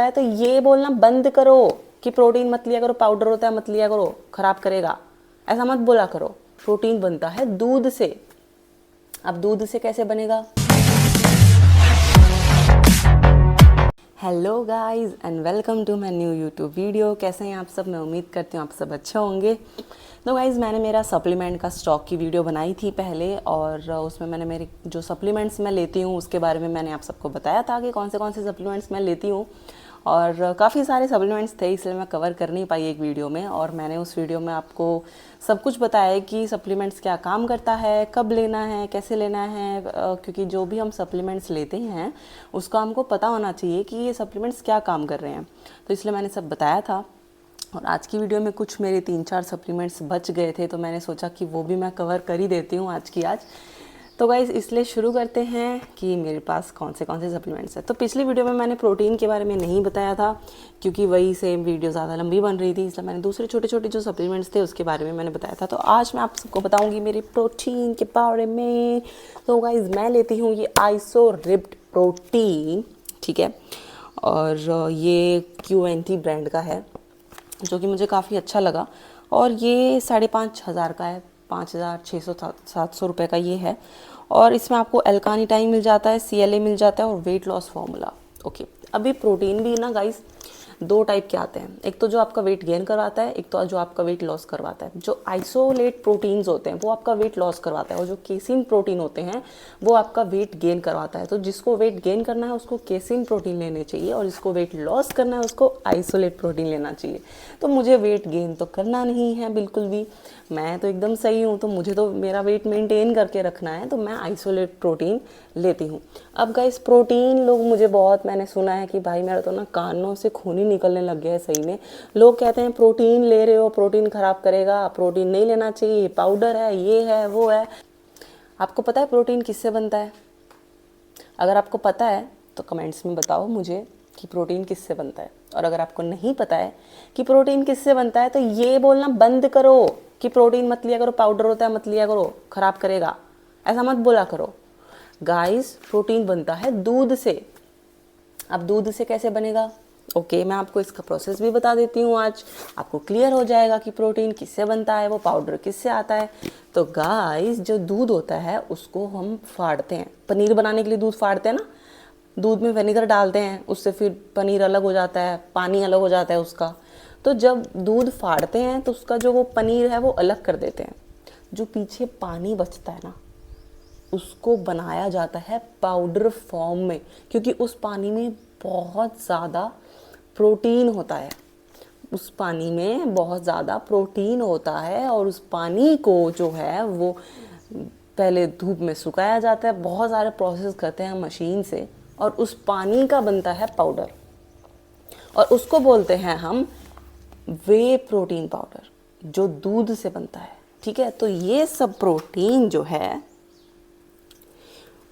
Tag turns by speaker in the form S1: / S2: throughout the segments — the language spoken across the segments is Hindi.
S1: है तो ये बोलना बंद करो कि प्रोटीन मत लिया करो, पाउडर होता है मत लिया करो, खराब करेगा, ऐसा मत बोला करो। प्रोटीन बनता है दूध से। अब दूध से कैसे बनेगा? Hello guys and welcome to my new YouTube video. कैसे हैं आप सब? मैं उम्मीद करती हूँ आप सब अच्छे होंगे। तो गाइस मैंने मेरा सप्लीमेंट का स्टॉक की वीडियो बनाई थी पहले, और उसमें मैंने मेरे जो सप्लीमेंट्स मैं लेती हूँ उसके बारे में मैंने आप सबको बताया था कि कौन से सप्लीमेंट्स मैं लेती हूँ। और काफ़ी सारे सप्लीमेंट्स थे, इसलिए मैं कवर कर नहीं पाई एक वीडियो में। और मैंने उस वीडियो में आपको सब कुछ बताया कि सप्लीमेंट्स क्या काम करता है, कब लेना है, कैसे लेना है, क्योंकि जो भी हम सप्लीमेंट्स लेते हैं उसका हमको पता होना चाहिए कि ये सप्लीमेंट्स क्या काम कर रहे हैं। तो इसलिए मैंने सब बताया था। और आज की वीडियो में कुछ मेरे 3-4 सप्लीमेंट्स बच गए थे, तो मैंने सोचा कि वो भी मैं कवर कर ही देती हूँ आज की आज। तो गाइस इसलिए शुरू करते हैं कि मेरे पास कौन से सप्लीमेंट्स हैं। तो पिछली वीडियो में मैंने प्रोटीन के बारे में नहीं बताया था, क्योंकि वही सेम वीडियो ज़्यादा लंबी बन रही थी, इसलिए मैंने दूसरे छोटे जो सप्लीमेंट्स थे उसके बारे में मैंने बताया था। तो आज मैं आप सबको बताऊंगी मेरे प्रोटीन के बारे में। तो गाइस मैं लेती हूँ ये आइसोरिब्ड प्रोटीन, ठीक है, और ये QNT ब्रांड का है, जो कि मुझे काफ़ी अच्छा लगा। और ये 5,500 का है, 5,600-700 रुपये का ये है। और इसमें आपको एल्कानिटाइन मिल जाता है, CLA मिल जाता है और वेट लॉस फार्मूला। ओके, अभी प्रोटीन भी ना गाइस 2 टाइप के आते हैं, एक तो जो आपका वेट गेन करवाता है, एक तो जो आपका वेट लॉस करवाता है। जो आइसोलेट प्रोटीन्स होते हैं वो आपका वेट लॉस करवाता है, और जो केसिन प्रोटीन होते हैं वो आपका वेट गेन करवाता है। तो जिसको वेट गेन करना है उसको केसिन प्रोटीन लेने चाहिए, और जिसको वेट लॉस करना है उसको आइसोलेट प्रोटीन लेना चाहिए। तो मुझे वेट गेन तो करना नहीं है बिल्कुल भी, मैं तो एकदम सही हूँ, तो मुझे तो मेरा वेट मेंटेन करके रखना है, तो मैं आइसोलेट प्रोटीन लेती हूँ। अब गाइस प्रोटीन लोग मुझे बहुत, मैंने सुना है कि भाई मेरा तो ना कानों से खून ही निकलने लग गया है सही में। लोग कहते हैं प्रोटीन ले रहे हो, प्रोटीन खराब करेगा, प्रोटीन नहीं लेना चाहिए, पाउडर है, ये है वो है। आपको पता है प्रोटीन किससे बनता है? अगर आपको पता है तो कमेंट्स में बताओ मुझे कि प्रोटीन किससे बनता है। और अगर आपको नहीं पता है कि प्रोटीन किससे बनता है तो ये बोलना बंद करो कि प्रोटीन मत लिया करो, पाउडर होता है मत लिया करो, खराब करेगा, ऐसा मत बोला करो। गाइस प्रोटीन बनता है दूध से। अब दूध से कैसे बनेगा? ओके, मैं आपको इसका प्रोसेस भी बता देती हूँ। आज आपको क्लियर हो जाएगा कि प्रोटीन किससे बनता है, वो पाउडर किससे आता है। तो गाइस जो दूध होता है उसको हम फाड़ते हैं, पनीर बनाने के लिए दूध फाड़ते हैं ना, दूध में विनेगर डालते हैं, उससे फिर पनीर अलग हो जाता है, पानी अलग हो जाता है उसका। तो जब दूध फाड़ते हैं तो उसका जो वो पनीर है वो अलग कर देते हैं। जो पीछे पानी बचता है ना उसको बनाया जाता है पाउडर फॉर्म में, क्योंकि उस पानी में बहुत ज़्यादा प्रोटीन होता है। उस पानी में बहुत ज़्यादा प्रोटीन होता है, और उस पानी को जो है वो पहले धूप में सुखाया जाता है, बहुत सारे प्रोसेस करते हैं मशीन से, और उस पानी का बनता है पाउडर, और उसको बोलते हैं हम वे प्रोटीन पाउडर, जो दूध से बनता है। ठीक है, तो ये सब प्रोटीन जो है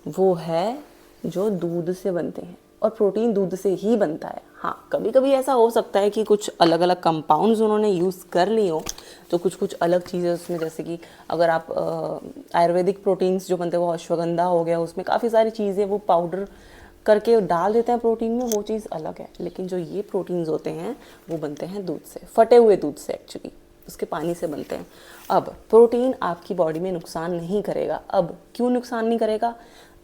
S1: वो है जो दूध से बनते हैं, और प्रोटीन दूध से ही बनता है। हाँ, कभी कभी ऐसा हो सकता है कि कुछ अलग अलग कंपाउंड्स उन्होंने यूज़ कर ली हो, तो कुछ अलग चीज़ें उसमें, जैसे कि अगर आप आयुर्वेदिक प्रोटीन्स जो बनते हैं, वो अश्वगंधा हो गया, उसमें काफ़ी सारी चीज़ें वो पाउडर करके डाल देते हैं प्रोटीन में, वो चीज़ अलग है। लेकिन जो ये प्रोटीन्स होते हैं वो बनते हैं दूध से, फटे हुए दूध से, एक्चुअली उसके पानी से बनते हैं। अब प्रोटीन आपकी बॉडी में नुकसान नहीं करेगा। अब क्यों नुकसान नहीं करेगा?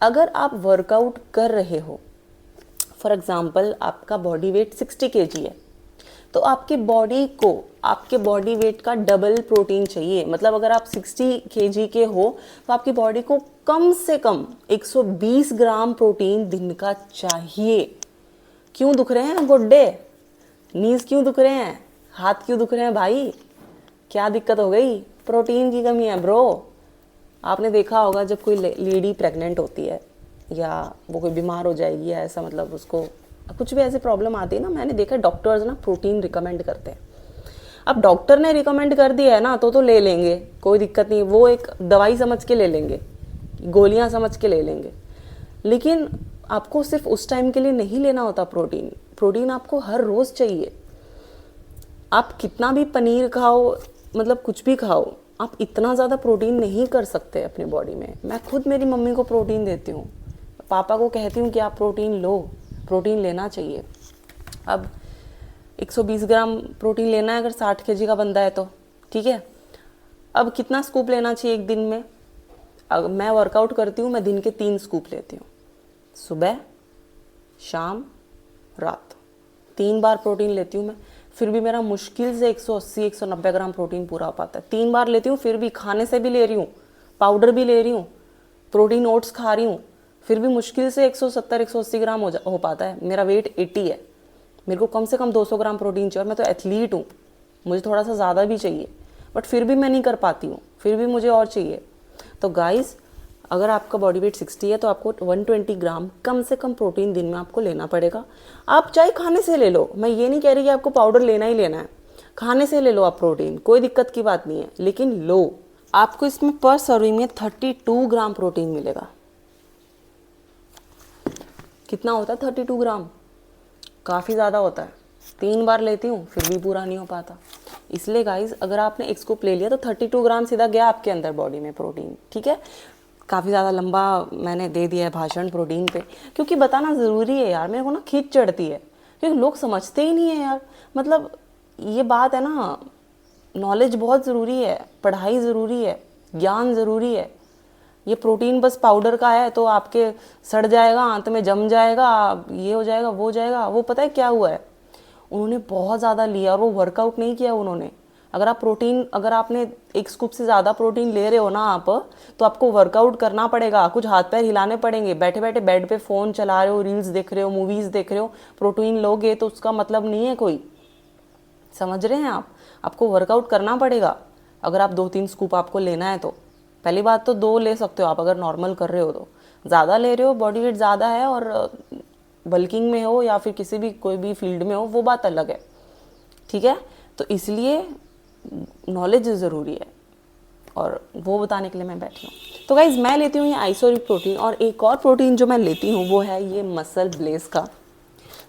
S1: अगर आप वर्कआउट कर रहे हो, फॉर एग्जाम्पल आपका बॉडी वेट 60 kg है, तो आपकी बॉडी को आपके बॉडी वेट का डबल प्रोटीन चाहिए। मतलब अगर आप 60 kg के हो तो आपकी बॉडी को कम से कम 120 ग्राम प्रोटीन दिन का चाहिए। क्यों दुख रहे हैं गोड्डे? नीज क्यों दुख रहे हैं? हाथ क्यों दुख रहे हैं भाई? क्या दिक्कत हो गई? प्रोटीन की कमी है ब्रो। आपने देखा होगा जब कोई लेडी प्रेग्नेंट होती है, या वो कोई बीमार हो जाएगी, या ऐसा मतलब उसको कुछ भी ऐसी प्रॉब्लम आती है ना, मैंने देखा डॉक्टर्स ना प्रोटीन रिकमेंड करते हैं। अब डॉक्टर ने रिकमेंड कर दिया है ना तो ले लेंगे, कोई दिक्कत नहीं, वो एक दवाई समझ के ले लेंगे, गोलियां समझ के ले लेंगे। लेकिन आपको सिर्फ उस टाइम के लिए नहीं लेना होता प्रोटीन। प्रोटीन आपको हर रोज़ चाहिए। आप कितना भी पनीर खाओ, मतलब कुछ भी खाओ, आप इतना ज़्यादा प्रोटीन नहीं कर सकते अपनी बॉडी में। मैं खुद मेरी मम्मी को प्रोटीन देती हूँ, पापा को कहती हूँ कि आप प्रोटीन लो, प्रोटीन लेना चाहिए। अब 120 ग्राम प्रोटीन लेना है अगर 60 केजी का बंदा है तो, ठीक है। अब कितना स्कूप लेना चाहिए एक दिन में? अगर मैं वर्कआउट करती हूँ, मैं दिन के 3 स्कूप लेती हूँ, सुबह, शाम, रात, 3 बार प्रोटीन लेती हूँ मैं। फिर भी मेरा मुश्किल से 180-190 ग्राम प्रोटीन पूरा हो पाता है। 3 बार लेती हूँ, फिर भी खाने से भी ले रही हूँ, पाउडर भी ले रही हूँ, प्रोटीन ओट्स खा रही हूँ, फिर भी मुश्किल से 170-180 ग्राम हो पाता है। मेरा वेट 80 है, मेरे को कम से कम 200 ग्राम प्रोटीन चाहिए और मैं तो एथलीट हूँ, मुझे थोड़ा सा ज़्यादा भी चाहिए, बट फिर भी मैं नहीं कर पाती हूँ, फिर भी मुझे और चाहिए। तो गाइस, अगर आपका बॉडी वेट 60 है तो आपको 120 ग्राम कम से कम प्रोटीन दिन में आपको लेना पड़ेगा। आप चाहे खाने से ले लो, मैं ये नहीं कह रही कि आपको पाउडर लेना ही लेना है, खाने से ले लो आप प्रोटीन, कोई दिक्कत की बात नहीं है, लेकिन लो। आपको इसमें पर सर्विंग में 32 ग्राम प्रोटीन मिलेगा। कितना होता है 32 ग्राम? काफ़ी ज़्यादा होता है। 3 बार लेती हूँ फिर भी पूरा नहीं हो पाता। इसलिए गाइज, अगर आपने एक स्कूप ले लिया तो 32 ग्राम सीधा गया आपके अंदर बॉडी में प्रोटीन, ठीक है। काफ़ी ज़्यादा लंबा मैंने दे दिया है भाषण प्रोटीन पे, क्योंकि बताना ज़रूरी है यार, मेरे को ना खींच चढ़ती है, क्योंकि लोग समझते ही नहीं है यार। मतलब ये बात है ना, नॉलेज बहुत ज़रूरी है, पढ़ाई ज़रूरी है, ज्ञान ज़रूरी है। ये प्रोटीन बस पाउडर का है तो आपके सड़ जाएगा, आंत में जम जाएगा, ये हो जाएगा, वो जाएगा। वो पता है क्या हुआ है, उन्होंने बहुत ज़्यादा लिया और वो वर्कआउट नहीं किया उन्होंने। अगर आपने एक स्कूप से ज़्यादा प्रोटीन ले रहे हो ना आप, तो आपको वर्कआउट करना पड़ेगा, कुछ हाथ पैर हिलाने पड़ेंगे। बैठे बैठे बेड पे फ़ोन चला रहे हो, रील्स देख रहे हो, मूवीज़ देख रहे हो, प्रोटीन लोगे तो उसका मतलब नहीं है कोई। समझ रहे हैं आप? आपको वर्कआउट करना पड़ेगा अगर आप 2-3 स्कूप आपको लेना है तो। पहली बात तो 2 ले सकते हो आप अगर नॉर्मल कर रहे हो तो। ज़्यादा ले रहे हो, बॉडी वेट ज़्यादा है और बल्किंग में हो या फिर किसी भी कोई भी फील्ड में हो, वो बात अलग है, ठीक है। तो इसलिए नॉलेज ज़रूरी है और वो बताने के लिए मैं बैठी हूँ। तो गाइज़, मैं लेती हूँ ये आइसोरिक प्रोटीन, और एक और प्रोटीन जो मैं लेती हूँ वो है ये मसल ब्लेस का।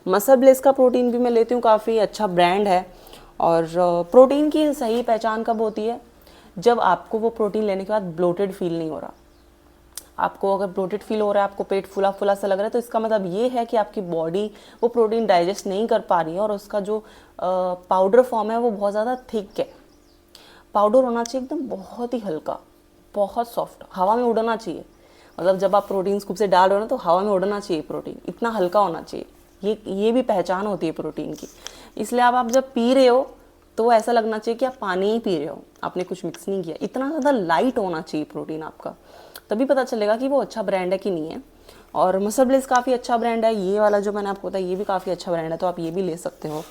S1: मसल ब्लेस का प्रोटीन भी मैं लेती हूँ, काफ़ी अच्छा ब्रांड है। और प्रोटीन की सही पहचान कब होती है? जब आपको वो प्रोटीन लेने के बाद ब्लोटेड फील नहीं हो रहा। आपको अगर ब्लोटेड फील हो रहा है, आपको पेट फुला फुला सा लग रहा है, तो इसका मतलब ये है कि आपकी बॉडी वो प्रोटीन डाइजेस्ट नहीं कर पा रही है और उसका जो पाउडर फॉर्म है वो बहुत ज़्यादा थिक है। पाउडर होना चाहिए एकदम बहुत ही हल्का, बहुत सॉफ्ट, हवा में उड़ना चाहिए। मतलब जब आप प्रोटीन स्कूप से डाल रहे हो ना, तो हवा में उड़ना चाहिए प्रोटीन, इतना हल्का होना चाहिए। ये भी पहचान होती है प्रोटीन की। इसलिए आप जब पी रहे हो तो ऐसा लगना चाहिए कि आप पानी ही पी रहे हो, आपने कुछ मिक्स नहीं किया। इतना ज़्यादा लाइट होना चाहिए प्रोटीन आपका, तभी पता चलेगा कि वो अच्छा ब्रांड है कि नहीं है। और मसल ब्लेस काफ़ी अच्छा ब्रांड है। ये वाला जो मैंने आपको बताया ये भी काफ़ी अच्छा ब्रांड है, तो आप ये भी ले सकते हो।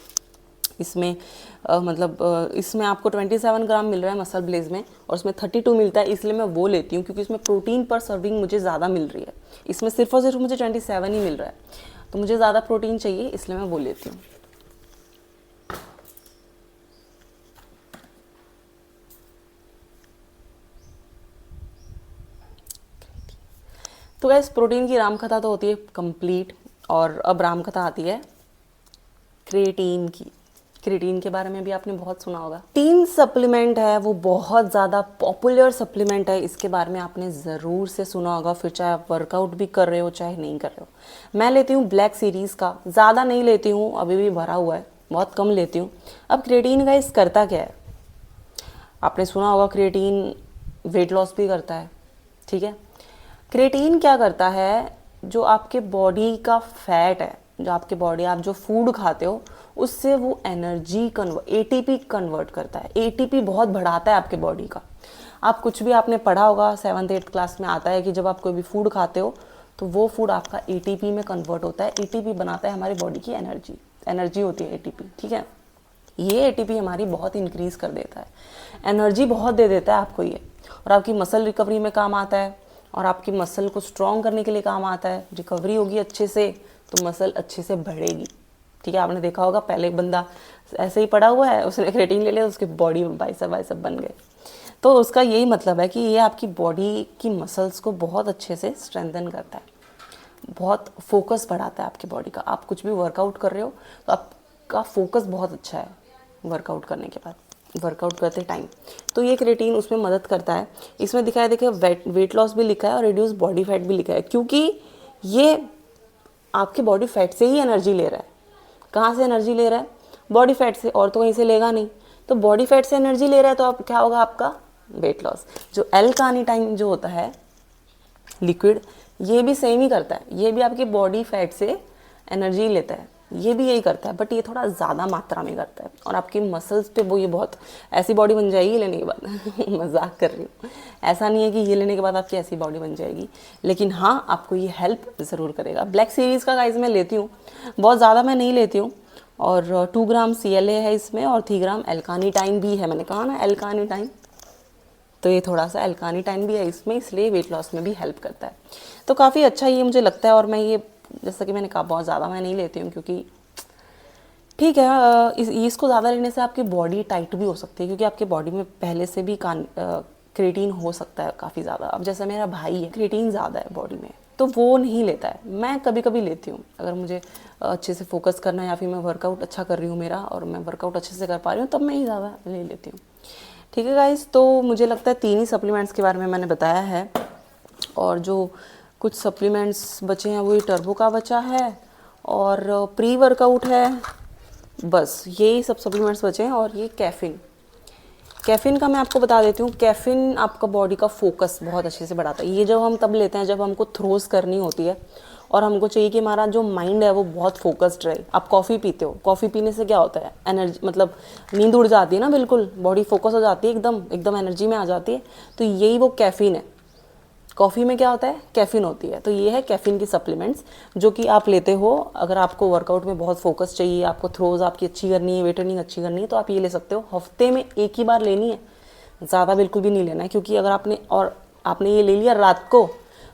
S1: इसमें इसमें आपको 27 ग्राम मिल रहा है मसल ब्लेज में, और उसमें 32 मिलता है, इसलिए मैं वो लेती हूँ क्योंकि इसमें प्रोटीन पर सर्विंग मुझे ज़्यादा मिल रही है। इसमें सिर्फ और सिर्फ मुझे 27 ही मिल रहा है, तो मुझे ज़्यादा प्रोटीन चाहिए, इसलिए मैं वो लेती हूँ। तो गैस, प्रोटीन की रामकथा तो होती है कंप्लीट, और अब रामकथा आती है क्रिएटिन की। क्रिएटिन के बारे में भी आपने बहुत सुना होगा। 3 सप्लीमेंट है, वो बहुत ज़्यादा पॉपुलर सप्लीमेंट है, इसके बारे में आपने ज़रूर से सुना होगा, फिर चाहे आप वर्कआउट भी कर रहे हो चाहे नहीं कर रहे हो। मैं लेती हूँ ब्लैक सीरीज़ का, ज़्यादा नहीं लेती हूँ, अभी भी भरा हुआ है, बहुत कम लेती हूँ। अब क्रिएटिन गाइस करता क्या है? आपने सुना होगा क्रिएटिन वेट लॉस भी करता है, ठीक है। क्रिएटिन क्या करता है, जो आपके बॉडी का फैट है, जो आपके बॉडी आप जो फूड खाते हो उससे वो एनर्जी एटीपी कन्वर्ट करता है। एटीपी बहुत बढ़ाता है आपके बॉडी का। आप कुछ भी आपने पढ़ा होगा 7th-8th क्लास में आता है कि जब आप कोई भी फूड खाते हो तो वो फूड आपका एटीपी में कन्वर्ट होता है। एटीपी बनाता है हमारी बॉडी की एनर्जी होती है एटीपी, ठीक है। ये एटीपी हमारी बहुत इंक्रीज़ कर देता है, एनर्जी बहुत दे देता है आपको ये, और आपकी मसल रिकवरी में काम आता है, और आपकी मसल को स्ट्रॉन्ग करने के लिए काम आता है। रिकवरी होगी अच्छे से तो मसल अच्छे से बढ़ेगी, ठीक है। आपने देखा होगा पहले एक बंदा ऐसे ही पड़ा हुआ है, उसने क्रिएटिन ले लिया, उसके बॉडी बाइसेप बन गए। तो उसका यही मतलब है कि ये आपकी बॉडी की मसल्स को बहुत अच्छे से स्ट्रेंथन करता है, बहुत फोकस बढ़ाता है आपकी बॉडी का। आप कुछ भी वर्कआउट कर रहे हो तो आपका फोकस बहुत अच्छा है वर्कआउट करने के बाद, वर्कआउट करते टाइम। तो ये क्रिएटिन उसमें मदद करता है। इसमें दिखा है, देखिए वेट लॉस भी लिखा है और रिड्यूस बॉडी फैट भी लिखा है, क्योंकि ये आपके बॉडी फैट से ही एनर्जी ले रहा है। कहाँ से एनर्जी ले रहा है? बॉडी फैट से, और तो कहीं से लेगा नहीं। तो बॉडी फैट से एनर्जी ले रहा है तो अब क्या होगा आपका? Weight loss. जो एल कार्निटाइन जो होता है लिक्विड, ये भी सेम ही करता है, ये भी आपकी बॉडी फैट से एनर्जी लेता है, ये भी यही करता है, बट ये थोड़ा ज़्यादा मात्रा में करता है और आपकी मसल्स पे वो ये बहुत ऐसी बॉडी बन जाएगी लेने के बाद मजाक कर रही हूँ, ऐसा नहीं है कि ये लेने के बाद आपकी ऐसी बॉडी बन जाएगी, लेकिन हाँ आपको ये हेल्प ज़रूर करेगा। ब्लैक सीरीज़ का गाइस मैं लेती हूँ, बहुत ज़्यादा मैं नहीं लेती हूँ, और 2 ग्राम CLA है इसमें और 3 ग्राम एल्कानिटाइन भी है। मैंने कहा ना एल्कानिटाइन, तो ये थोड़ा सा एल्कानिटाइन भी है इसमें, इसलिए वेट लॉस में भी हेल्प करता है। तो काफ़ी अच्छा ये मुझे लगता है, और मैं ये जैसा कि मैंने कहा बहुत ज़्यादा मैं नहीं लेती हूँ, क्योंकि ठीक है इसको ज़्यादा लेने से आपकी बॉडी टाइट भी हो सकती है, क्योंकि आपके बॉडी में पहले से भी क्रिएटिन हो सकता है काफ़ी ज़्यादा। अब जैसा मेरा भाई है, क्रिएटिन ज़्यादा है बॉडी में, तो वो नहीं लेता है, मैं कभी कभी लेती हूँ अगर मुझे अच्छे से फोकस करना है, या फिर मैं वर्कआउट अच्छा कर रही हूँ मेरा और मैं वर्कआउट अच्छे से कर पा रही हूँ, तब मैं ही ज़्यादा ले लेती हूँ। ठीक है गाइस, तो मुझे लगता है 3 ही सप्लीमेंट्स के बारे में मैंने बताया है, और जो कुछ सप्लीमेंट्स बचे हैं वही टर्बो का बचा है और प्री वर्कआउट है, बस यही सब सप्लीमेंट्स बचे हैं। और ये कैफ़ीन का मैं आपको बता देती हूँ, कैफ़ीन आपका बॉडी का फोकस बहुत अच्छे से बढ़ाता है। ये जब हम तब लेते हैं जब हमको थ्रोस करनी होती है और हमको चाहिए कि हमारा जो माइंड है वो बहुत फोकस्ड रहे। आप कॉफ़ी पीते हो, कॉफ़ी पीने से क्या होता है? एनर्जी, मतलब नींद उड़ जाती है ना, बिल्कुल बॉडी फोकस हो जाती है, एकदम एनर्जी में आ जाती है। तो यही वो कैफ़ीन है। कॉफ़ी में क्या होता है? कैफ़ीन होती है। तो ये है कैफ़ीन की सप्लीमेंट्स जो कि आप लेते हो अगर आपको वर्कआउट में बहुत फोकस चाहिए, आपको थ्रोज आपकी अच्छी करनी है, वेट ट्रेनिंग अच्छी करनी है, तो आप ये ले सकते हो। हफ्ते में 1 ही बार लेनी है, ज़्यादा बिल्कुल भी नहीं लेना है, क्योंकि अगर आपने ये ले लिया रात को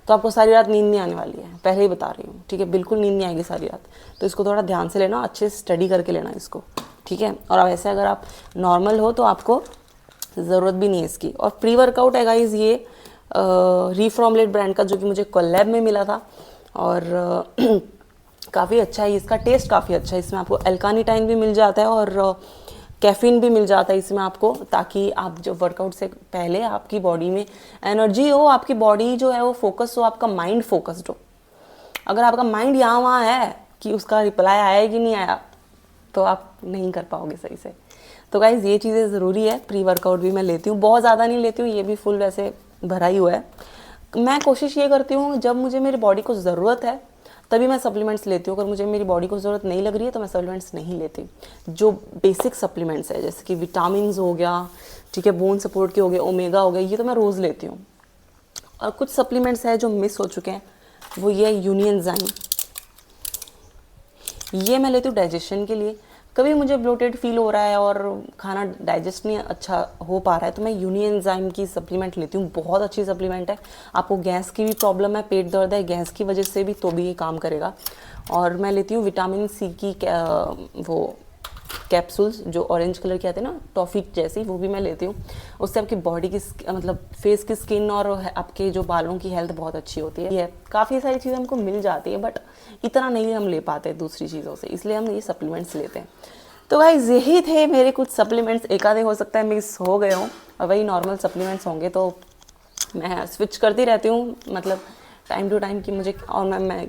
S1: तो आपको सारी रात नींद नहीं आने वाली है, पहले ही बता रही हूँ, ठीक है? बिल्कुल नींद नहीं आएगी सारी रात। तो इसको थोड़ा ध्यान से लेना, अच्छे से स्टडी करके लेना इसको, ठीक है? और वैसे अगर आप नॉर्मल हो तो आपको ज़रूरत भी नहीं है इसकी। और प्री वर्कआउट है गाइज ये रीफॉर्मुलेट ब्रांड का, जो कि मुझे कोलैब में मिला था, और काफ़ी अच्छा है, इसका टेस्ट काफ़ी अच्छा है। इसमें आपको एल्कानिटाइन भी मिल जाता है और कैफ़ीन भी मिल जाता है इसमें आपको, ताकि आप जो वर्कआउट से पहले आपकी बॉडी में एनर्जी हो, आपकी बॉडी जो है वो फोकस हो, आपका माइंड फोकस्ड हो। अगर आपका माइंड यहाँ वहाँ है कि उसका रिप्लाई आया कि नहीं आया, तो आप नहीं कर पाओगे सही से। तो गाइज़ ये चीज़ें ज़रूरी है। प्री वर्कआउट भी मैं लेती हूँ, बहुत ज़्यादा नहीं लेती हूँ, ये भी फुल वैसे भरा ही हुआ है। मैं कोशिश ये करती हूँ जब मुझे मेरी बॉडी को ज़रूरत है तभी मैं सप्लीमेंट्स लेती हूँ। अगर मुझे मेरी बॉडी को ज़रूरत नहीं लग रही है तो मैं सप्लीमेंट्स नहीं लेती। जो बेसिक सप्लीमेंट्स है जैसे कि विटामिन हो गया, ठीक है, बोन सपोर्ट के हो गए, ओमेगा हो गया, ये तो मैं रोज़ लेती हूँ। और कुछ सप्लीमेंट्स है जो मिस हो चुके हैं, वो ये है यूनिएंजाइम। ये मैं लेती हूँ डाइजेशन के लिए। कभी मुझे ब्लोटेड फील हो रहा है और खाना डाइजेस्ट नहीं अच्छा हो पा रहा है तो मैं यूनिएंजाइम की सप्लीमेंट लेती हूँ। बहुत अच्छी सप्लीमेंट है। आपको गैस की भी प्रॉब्लम है, पेट दर्द है गैस की वजह से भी, तो भी ये काम करेगा। और मैं लेती हूँ विटामिन सी की वो कैप्सूल्स जो ऑरेंज कलर की आते हैं ना, टॉफ़ी जैसी, वो भी मैं लेती हूँ। उससे आपकी बॉडी की मतलब फेस की स्किन और आपके जो बालों की हेल्थ बहुत अच्छी होती है। काफ़ी सारी चीज़ें हमको मिल जाती है, बट इतना नहीं हम ले पाते दूसरी चीज़ों से, इसलिए हम ये सप्लीमेंट्स लेते हैं। तो गाइस यही थे मेरे कुछ सप्लीमेंट्स। एक आधे हो सकता है मिस हो गए हों, और वही नॉर्मल सप्लीमेंट्स होंगे तो मैं स्विच करती रहती हूँ, मतलब टाइम टू टाइम की मुझे। और मैं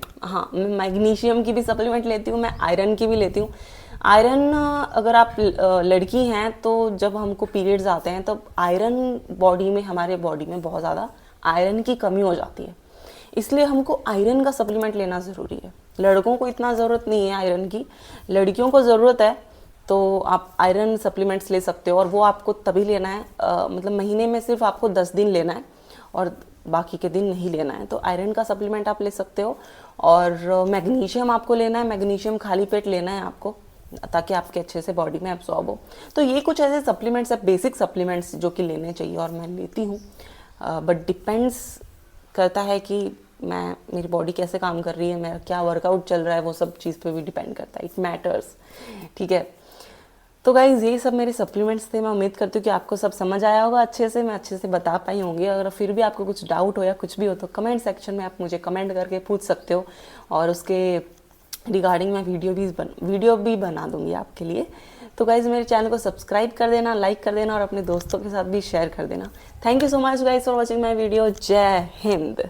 S1: मैग्नीशियम की भी सप्लीमेंट लेती हूँ, मैं आयरन की भी लेती हूँ। आयरन अगर आप लड़की हैं तो जब हमको पीरियड्स आते हैं तब आयरन बॉडी में, हमारे बॉडी में बहुत ज़्यादा आयरन की कमी हो जाती है, इसलिए हमको आयरन का सप्लीमेंट लेना ज़रूरी है। लड़कों को इतना ज़रूरत नहीं है आयरन की, लड़कियों को ज़रूरत है, तो आप आयरन सप्लीमेंट्स ले सकते हो। और वो आपको तभी लेना है, मतलब महीने में सिर्फ आपको 10 दिन लेना है और बाकी के दिन नहीं लेना है। तो आयरन का सप्लीमेंट आप ले सकते हो। और मैग्नीशियम आपको लेना है, मैग्नीशियम खाली पेट लेना है आपको, ताकि आपके अच्छे से बॉडी में एब्सॉर्ब हो। तो ये कुछ ऐसे सप्लीमेंट्स है, बेसिक सप्लीमेंट्स जो कि लेने चाहिए और मैं लेती हूँ। बट डिपेंड्स करता है कि मेरी बॉडी कैसे काम कर रही है, मेरा क्या वर्कआउट चल रहा है, वो सब चीज़ पे भी डिपेंड करता है। इट मैटर्स, ठीक है। तो गाइज़ यही सब मेरे सप्लीमेंट्स थे। मैं उम्मीद करती हूँ कि आपको सब समझ आया होगा अच्छे से, मैं अच्छे से बता पाई होंगी। अगर फिर भी आपको कुछ डाउट हो या कुछ भी हो तो कमेंट सेक्शन में आप मुझे कमेंट करके पूछ सकते हो, और उसके रिगार्डिंग मैं वीडियो भी बना दूंगी आपके लिए। तो गाइज़ मेरे चैनल को सब्सक्राइब कर देना, लाइक कर देना और अपने दोस्तों के साथ भी शेयर कर देना। Thank you so much guys for watching my video. जय हिंद।